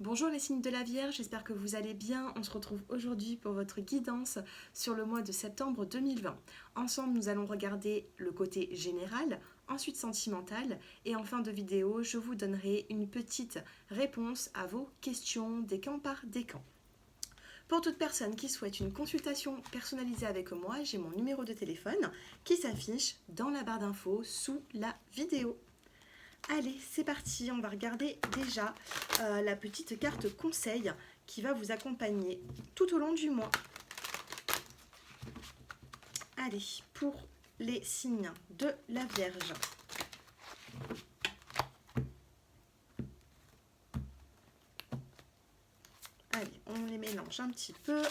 Bonjour les signes de la Vierge, j'espère que vous allez bien. On se retrouve aujourd'hui pour votre guidance sur le mois de septembre 2020. Ensemble, nous allons regarder le côté général, ensuite sentimental, et en fin de vidéo, je vous donnerai une petite réponse à vos questions décan par décan. Pour toute personne qui souhaite une consultation personnalisée avec moi, j'ai mon numéro de téléphone qui s'affiche dans la barre d'infos sous la vidéo. Allez, c'est parti, on va regarder déjà la petite carte conseil qui va vous accompagner tout au long du mois. Allez, pour les signes de la Vierge. Allez, on les mélange un petit peu.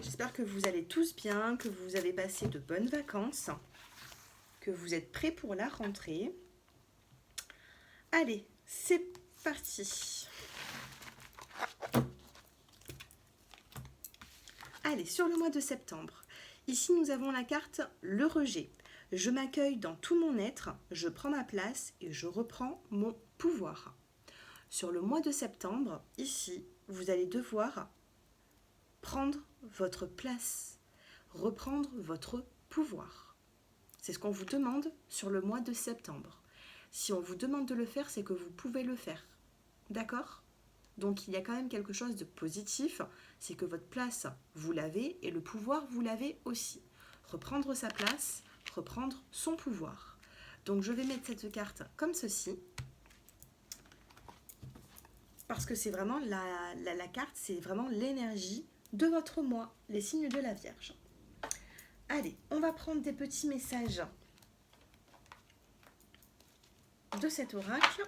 J'espère que vous allez tous bien, que vous avez passé de bonnes vacances, que vous êtes prêts pour la rentrée. Allez, c'est parti. Allez, sur le mois de septembre, ici nous avons la carte le rejet. Je m'accueille dans tout mon être, je prends ma place et je reprends mon pouvoir. Sur le mois de septembre, ici, vous allez devoir prendre votre place, reprendre votre pouvoir. C'est ce qu'on vous demande sur le mois de septembre. Si on vous demande de le faire, c'est que vous pouvez le faire. D'accord ? Donc il y a quand même quelque chose de positif, c'est que votre place, vous l'avez et le pouvoir, vous l'avez aussi. Reprendre sa place, reprendre son pouvoir. Donc je vais mettre cette carte comme ceci, parce que c'est vraiment la carte, c'est vraiment l'énergie de votre mois, les signes de la Vierge. Allez, on va prendre des petits messages de cet oracle.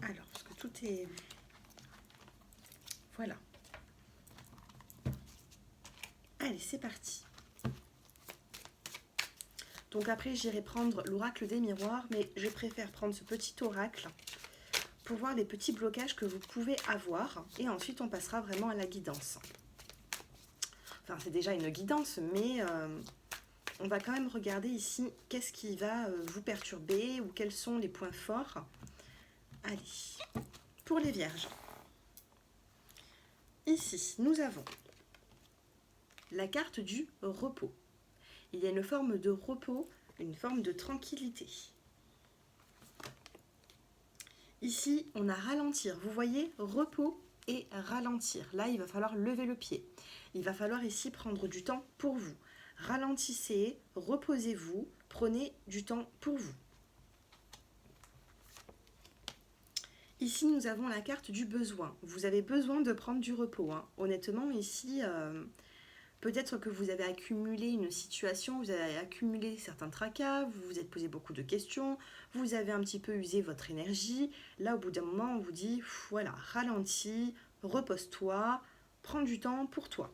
Alors, parce que tout est... Voilà. Allez, c'est parti. Donc après, j'irai prendre l'oracle des miroirs, mais je préfère prendre ce petit oracle pour voir les petits blocages que vous pouvez avoir. Et ensuite, on passera vraiment à la guidance. Enfin, c'est déjà une guidance, mais on va quand même regarder ici qu'est-ce qui va vous perturber ou quels sont les points forts. Allez, pour les vierges. Ici, nous avons la carte du repos. Il y a une forme de repos, une forme de tranquillité. Ici, on a ralentir. Vous voyez, repos et ralentir. Là, il va falloir lever le pied. Il va falloir ici prendre du temps pour vous. Ralentissez, reposez-vous, prenez du temps pour vous. Ici, nous avons la carte du besoin. Vous avez besoin de prendre du repos. Honnêtement, ici, peut-être que vous avez accumulé une situation, vous avez accumulé certains tracas, vous vous êtes posé beaucoup de questions, vous avez un petit peu usé votre énergie. Là, au bout d'un moment, on vous dit, voilà, ralentis, repose-toi, prends du temps pour toi.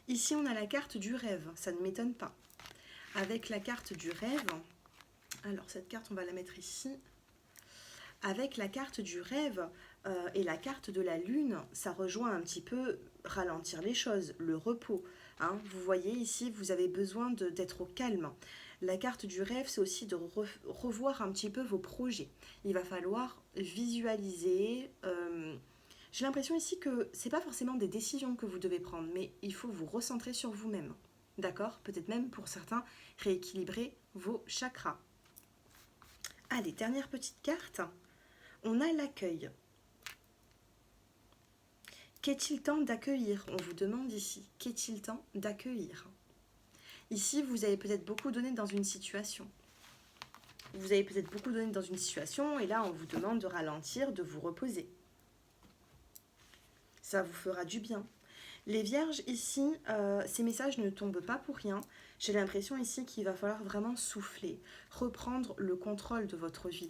Ici, on a la carte du rêve, ça ne m'étonne pas. Avec la carte du rêve, alors cette carte, on va la mettre ici. Avec la carte du rêve et la carte de la lune, ça rejoint un petit peu ralentir les choses, le repos. Vous voyez ici, vous avez besoin d'être au calme. La carte du rêve, c'est aussi de revoir un petit peu vos projets. Il va falloir visualiser. J'ai l'impression ici que ce n'est pas forcément des décisions que vous devez prendre, mais il faut vous recentrer sur vous-même. D'accord ? Peut-être même pour certains, rééquilibrer vos chakras. Allez, dernière petite carte. On a l'accueil. Qu'est-il temps d'accueillir ? On vous demande ici. Qu'est-il temps d'accueillir ? Ici, vous avez peut-être beaucoup donné dans une situation. Vous avez peut-être beaucoup donné dans une situation et là, on vous demande de ralentir, de vous reposer. Ça vous fera du bien. Les vierges, ici, ces messages ne tombent pas pour rien. J'ai l'impression ici qu'il va falloir vraiment souffler, reprendre le contrôle de votre vie.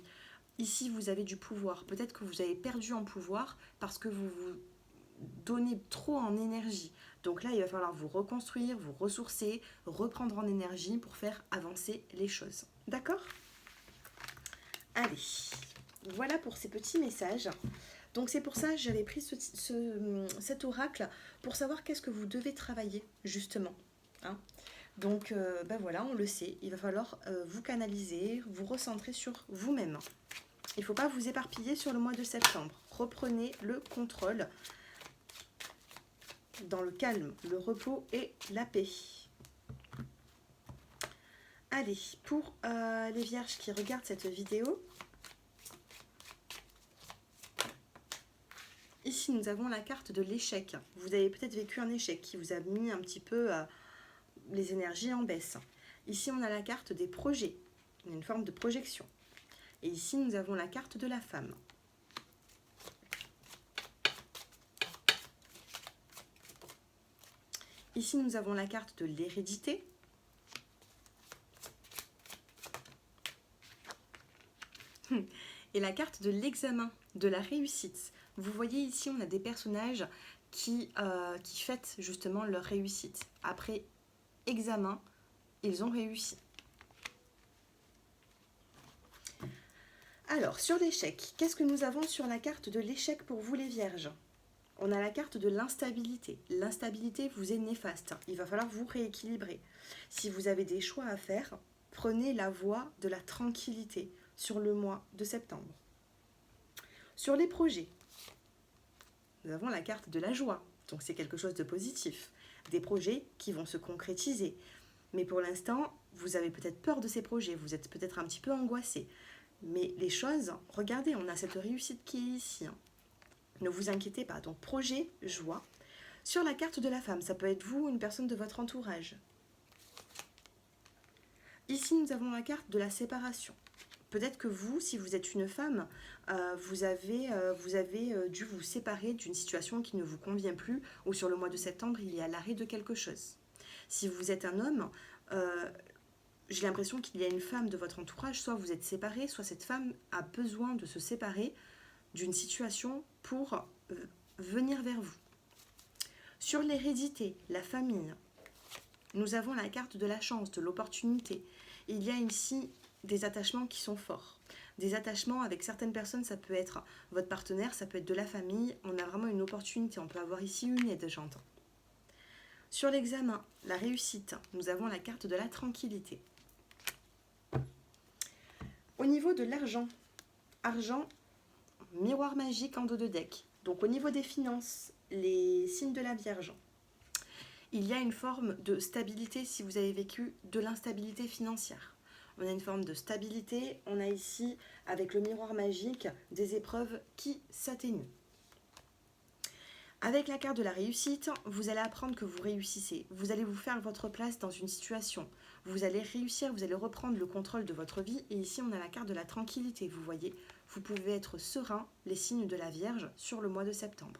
Ici, vous avez du pouvoir. Peut-être que vous avez perdu en pouvoir parce que vous vous donnez trop en énergie. Donc là, il va falloir vous reconstruire, vous ressourcer, reprendre en énergie pour faire avancer les choses. D'accord ? Allez, voilà pour ces petits messages. Donc c'est pour ça que j'avais pris cet oracle pour savoir qu'est-ce que vous devez travailler justement. Hein. Donc ben voilà, on le sait, il va falloir vous canaliser, vous recentrer sur vous-même. Il ne faut pas vous éparpiller sur le mois de septembre. Reprenez le contrôle dans le calme, le repos et la paix. Allez, pour les vierges qui regardent cette vidéo, ici nous avons la carte de l'échec. Vous avez peut-être vécu un échec qui vous a mis un petit peu les énergies en baisse. Ici on a la carte des projets, une forme de projection. Et ici nous avons la carte de la femme. Ici nous avons la carte de l'hérédité. Et la carte de l'examen, de la réussite. Vous voyez ici, on a des personnages qui fêtent justement leur réussite. Après examen, ils ont réussi. Alors, sur l'échec, qu'est-ce que nous avons sur la carte de l'échec pour vous les vierges? On a la carte de l'instabilité. L'instabilité vous est néfaste. Il va falloir vous rééquilibrer. Si vous avez des choix à faire, prenez la voie de la tranquillité sur le mois de septembre. Sur les projets, nous avons la carte de la joie. Donc c'est quelque chose de positif. Des projets qui vont se concrétiser. Mais pour l'instant, vous avez peut-être peur de ces projets. Vous êtes peut-être un petit peu angoissé. Mais les choses, regardez, on a cette réussite qui est ici. Ne vous inquiétez pas. Donc projet, joie. Sur la carte de la femme, ça peut être vous, une personne de votre entourage. Ici, nous avons la carte de la séparation. Peut-être que vous, si vous êtes une femme, vous avez dû vous séparer d'une situation qui ne vous convient plus, ou sur le mois de septembre, il y a l'arrêt de quelque chose. Si vous êtes un homme, j'ai l'impression qu'il y a une femme de votre entourage, soit vous êtes séparés, soit cette femme a besoin de se séparer d'une situation pour venir vers vous. Sur l'hérédité, la famille, nous avons la carte de la chance, de l'opportunité. Il y a ici des attachements qui sont forts. Des attachements avec certaines personnes, ça peut être votre partenaire, ça peut être de la famille. On a vraiment une opportunité, on peut avoir ici une aide, j'entends. Sur l'examen, la réussite, nous avons la carte de la tranquillité. Au niveau de l'argent, argent, miroir magique en dos de deck. Donc au niveau des finances, les signes de la Vierge, il y a une forme de stabilité si vous avez vécu de l'instabilité financière. On a une forme de stabilité, on a ici, avec le miroir magique, des épreuves qui s'atténuent. Avec la carte de la réussite, vous allez apprendre que vous réussissez. Vous allez vous faire votre place dans une situation. Vous allez réussir, vous allez reprendre le contrôle de votre vie. Et ici, on a la carte de la tranquillité, vous voyez. Vous pouvez être serein, les signes de la Vierge, sur le mois de septembre.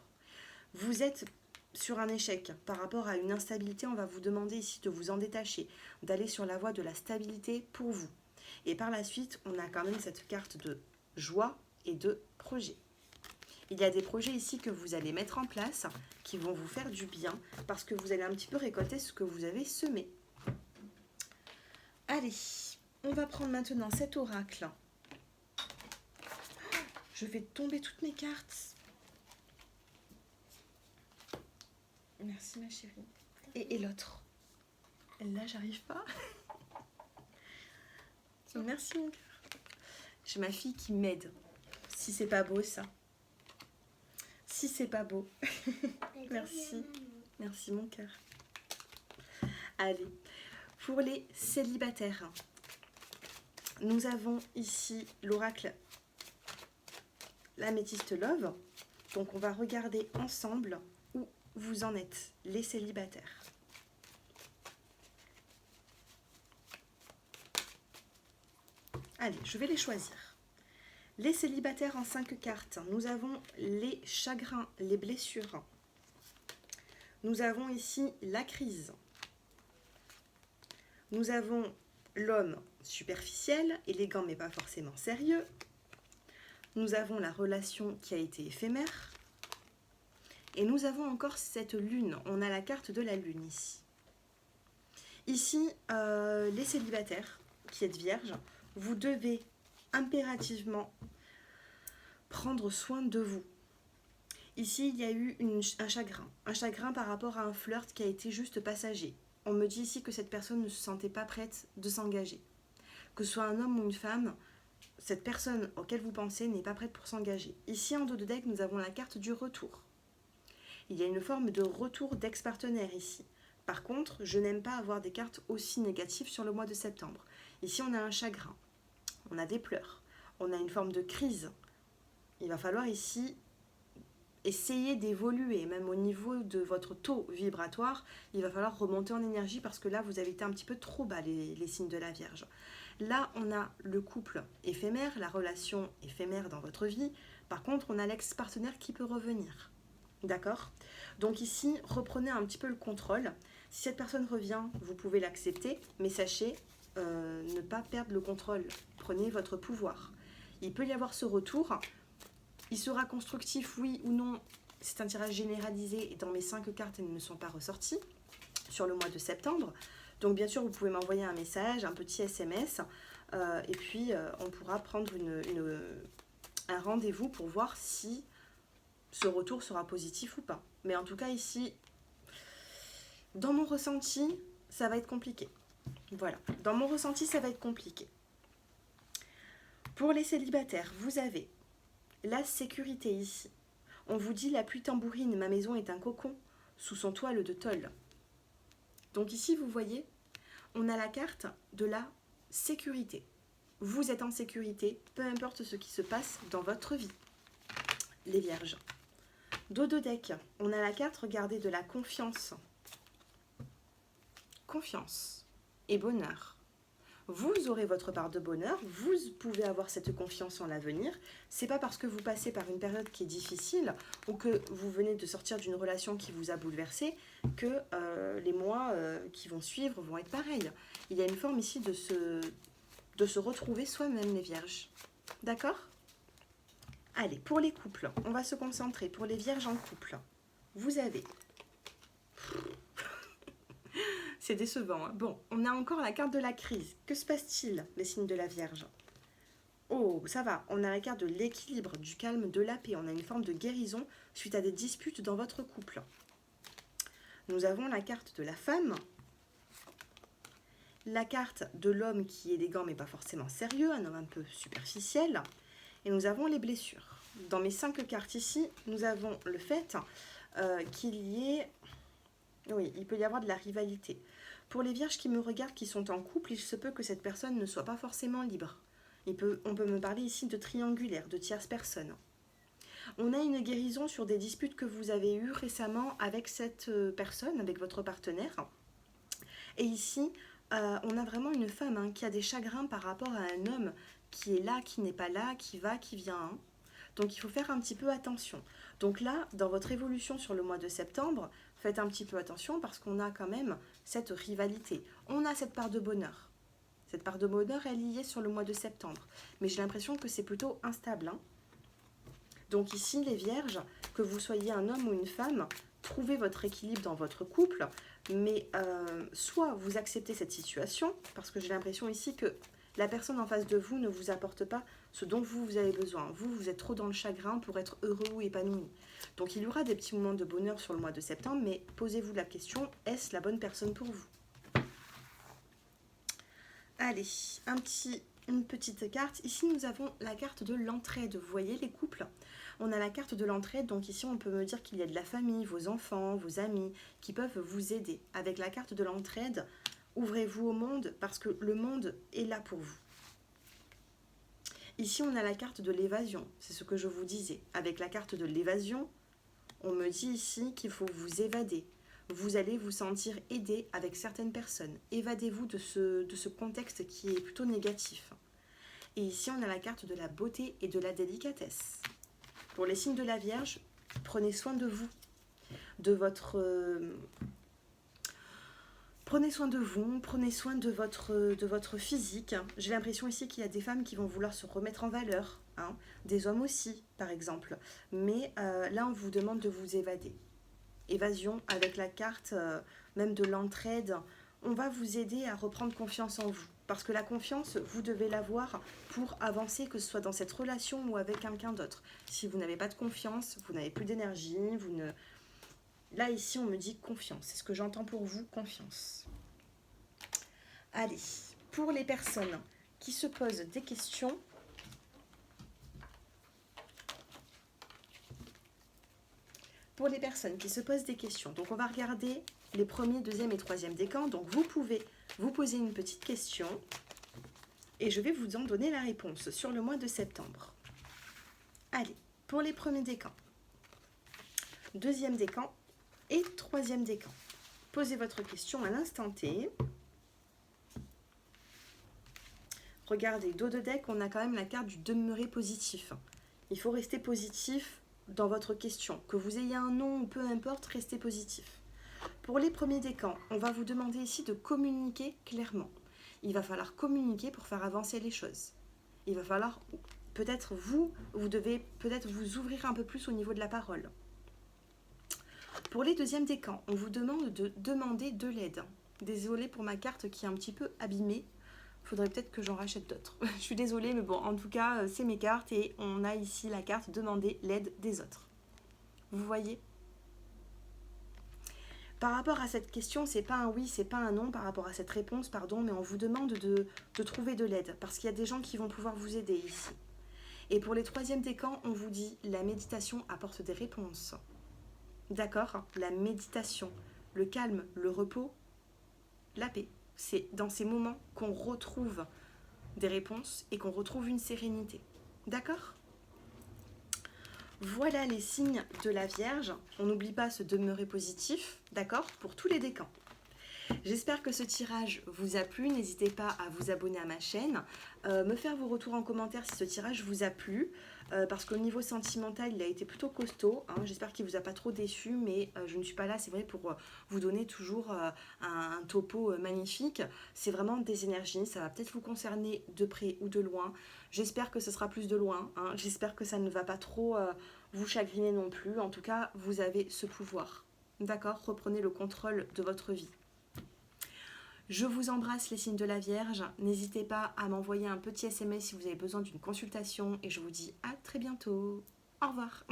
Vous êtes sur un échec par rapport à une instabilité, on va vous demander ici de vous en détacher, d'aller sur la voie de la stabilité pour vous. Et par la suite, on a quand même cette carte de joie et de projet. Il y a des projets ici que vous allez mettre en place qui vont vous faire du bien parce que vous allez un petit peu récolter ce que vous avez semé. Allez, on va prendre maintenant cet oracle. Je vais tomber toutes mes cartes. Merci ma chérie. Et l'autre. Là, j'arrive pas. Merci mon cœur. J'ai ma fille qui m'aide. Si c'est pas beau ça. Si c'est pas beau. Merci. Merci mon cœur. Allez. Pour les célibataires, nous avons ici l'oracle l'améthyste love. Donc on va regarder ensemble où vous en êtes, les célibataires. Allez, je vais les choisir. Les célibataires en 5 cartes. Nous avons les chagrins, les blessures. Nous avons ici la crise. Nous avons l'homme superficiel, élégant mais pas forcément sérieux. Nous avons la relation qui a été éphémère. Et nous avons encore cette lune. On a la carte de la lune ici. Ici, les célibataires qui êtes vierges, vous devez impérativement prendre soin de vous. Ici, il y a eu un chagrin. Un chagrin par rapport à un flirt qui a été juste passager. On me dit ici que cette personne ne se sentait pas prête de s'engager. Que ce soit un homme ou une femme, cette personne auquel vous pensez n'est pas prête pour s'engager. Ici, en dos de deck, nous avons la carte du retour. Il y a une forme de retour d'ex-partenaire ici. Par contre, je n'aime pas avoir des cartes aussi négatives sur le mois de septembre. Ici, on a un chagrin, on a des pleurs, on a une forme de crise. Il va falloir ici essayer d'évoluer, même au niveau de votre taux vibratoire, il va falloir remonter en énergie parce que là, vous avez été un petit peu trop bas, les signes de la Vierge. Là, on a le couple éphémère, la relation éphémère dans votre vie. Par contre, on a l'ex-partenaire qui peut revenir. D'accord? Donc ici, reprenez un petit peu le contrôle. Si cette personne revient, vous pouvez l'accepter, mais sachez ne pas perdre le contrôle. Prenez votre pouvoir. Il peut y avoir ce retour. Il sera constructif, oui ou non. C'est un tirage généralisé et dans mes 5 cartes, elles ne sont pas ressorties sur le mois de septembre. Donc bien sûr, vous pouvez m'envoyer un message, un petit SMS, et puis on pourra prendre un rendez-vous pour voir si ce retour sera positif ou pas. Mais en tout cas ici, dans mon ressenti, ça va être compliqué. Voilà, dans mon ressenti, ça va être compliqué. Pour les célibataires, vous avez la sécurité ici. On vous dit la pluie tambourine, ma maison est un cocon sous son toile de tôle. Donc ici, vous voyez, on a la carte de la sécurité. Vous êtes en sécurité, peu importe ce qui se passe dans votre vie. Les vierges. Dos de deck, on a la carte, regardez, de la confiance. Confiance et bonheur. Vous aurez votre part de bonheur, vous pouvez avoir cette confiance en l'avenir. C'est pas parce que vous passez par une période qui est difficile ou que vous venez de sortir d'une relation qui vous a bouleversé que les mois qui vont suivre vont être pareils. Il y a une forme ici de se retrouver soi-même, les vierges. D'accord? Allez, pour les couples, on va se concentrer. Pour les vierges en couple, vous avez... C'est décevant, hein. Bon, on a encore la carte de la crise. Que se passe-t-il, les signes de la Vierge? Oh, ça va. On a la carte de l'équilibre, du calme, de la paix. On a une forme de guérison suite à des disputes dans votre couple. Nous avons la carte de la femme. La carte de l'homme qui est élégant mais pas forcément sérieux, un homme un peu superficiel. Et nous avons les blessures. Dans mes 5 cartes ici, nous avons le fait qu'il y ait... Oui, il peut y avoir de la rivalité. Pour les vierges qui me regardent, qui sont en couple, il se peut que cette personne ne soit pas forcément libre. On peut me parler ici de triangulaire, de tierce personne. On a une guérison sur des disputes que vous avez eues récemment avec cette personne, avec votre partenaire. Et ici, on a vraiment une femme qui a des chagrins par rapport à un homme qui est là, qui n'est pas là, qui va, qui vient. Donc il faut faire un petit peu attention. Donc là, dans votre évolution sur le mois de septembre, faites un petit peu attention parce qu'on a quand même cette rivalité. On a cette part de bonheur. Cette part de bonheur est liée sur le mois de septembre. Mais j'ai l'impression que c'est plutôt instable. Donc ici, les vierges, que vous soyez un homme ou une femme, trouvez votre équilibre dans votre couple. Mais soit vous acceptez cette situation, parce que j'ai l'impression ici que la personne en face de vous ne vous apporte pas ce dont vous avez besoin. Vous êtes trop dans le chagrin pour être heureux ou épanoui. Donc il y aura des petits moments de bonheur sur le mois de septembre, mais posez-vous la question, est-ce la bonne personne pour vous? Allez, une petite carte. Ici, nous avons la carte de l'entraide. Vous voyez les couples? On a la carte de l'entraide, donc ici, on peut me dire qu'il y a de la famille, vos enfants, vos amis, qui peuvent vous aider. Avec la carte de l'entraide, ouvrez-vous au monde, parce que le monde est là pour vous. Ici, on a la carte de l'évasion, c'est ce que je vous disais. Avec la carte de l'évasion, on me dit ici qu'il faut vous évader. Vous allez vous sentir aidé avec certaines personnes. Évadez-vous de ce contexte qui est plutôt négatif. Et ici, on a la carte de la beauté et de la délicatesse. Pour les signes de la Vierge, prenez soin de vous, de votre... Prenez soin de vous, prenez soin de votre physique. J'ai l'impression ici qu'il y a des femmes qui vont vouloir se remettre en valeur, des hommes aussi, par exemple. Mais là, on vous demande de vous évader. Évasion avec la carte même de l'entraide. on va vous aider à reprendre confiance en vous. Parce que la confiance, vous devez l'avoir pour avancer, que ce soit dans cette relation ou avec quelqu'un d'autre. Si vous n'avez pas de confiance, vous n'avez plus d'énergie, vous ne... Là, ici, on me dit confiance. C'est ce que j'entends pour vous, confiance. Allez, pour les personnes qui se posent des questions, donc on va regarder les premiers, deuxième et troisième décans. Donc vous pouvez vous poser une petite question et je vais vous en donner la réponse sur le mois de septembre. Allez, pour les premiers décans, deuxième décan et troisième décan. Posez votre question à l'instant T. Regardez, dos de deck, on a quand même la carte du demeurer positif. Il faut rester positif dans votre question. Que vous ayez un nom ou peu importe, restez positif. Pour les premiers décans, on va vous demander ici de communiquer clairement. Il va falloir communiquer pour faire avancer les choses. Il va falloir, peut-être vous devez peut-être vous ouvrir un peu plus au niveau de la parole. Pour les deuxièmes décans, on vous demande de demander de l'aide. Désolée pour ma carte qui est un petit peu abîmée. Faudrait peut-être que j'en rachète d'autres. Je suis désolée, mais bon, en tout cas, c'est mes cartes et on a ici la carte demander l'aide des autres. Vous voyez ? Par rapport à cette question, c'est pas un oui, c'est pas un non, par rapport à cette réponse, pardon, mais on vous demande de trouver de l'aide, parce qu'il y a des gens qui vont pouvoir vous aider ici. Et pour les troisièmes décans, on vous dit la méditation apporte des réponses. D'accord ? La méditation, le calme, le repos, la paix. C'est dans ces moments qu'on retrouve des réponses et qu'on retrouve une sérénité. D'accord ? Voilà les signes de la Vierge. On n'oublie pas se demeurer positif, d'accord ? Pour tous les décans. J'espère que ce tirage vous a plu. N'hésitez pas à vous abonner à ma chaîne, me faire vos retours en commentaire si ce tirage vous a plu, parce qu'au niveau sentimental, il a été plutôt costaud. Hein. J'espère qu'il ne vous a pas trop déçu, mais je ne suis pas là, c'est vrai, pour vous donner toujours un topo magnifique. C'est vraiment des énergies, ça va peut-être vous concerner de près ou de loin. J'espère que ce sera plus de loin. Hein. J'espère que ça ne va pas trop vous chagriner non plus. En tout cas, vous avez ce pouvoir. D'accord ? Reprenez le contrôle de votre vie. Je vous embrasse les signes de la Vierge. N'hésitez pas à m'envoyer un petit SMS si vous avez besoin d'une consultation et je vous dis à très bientôt. Au revoir.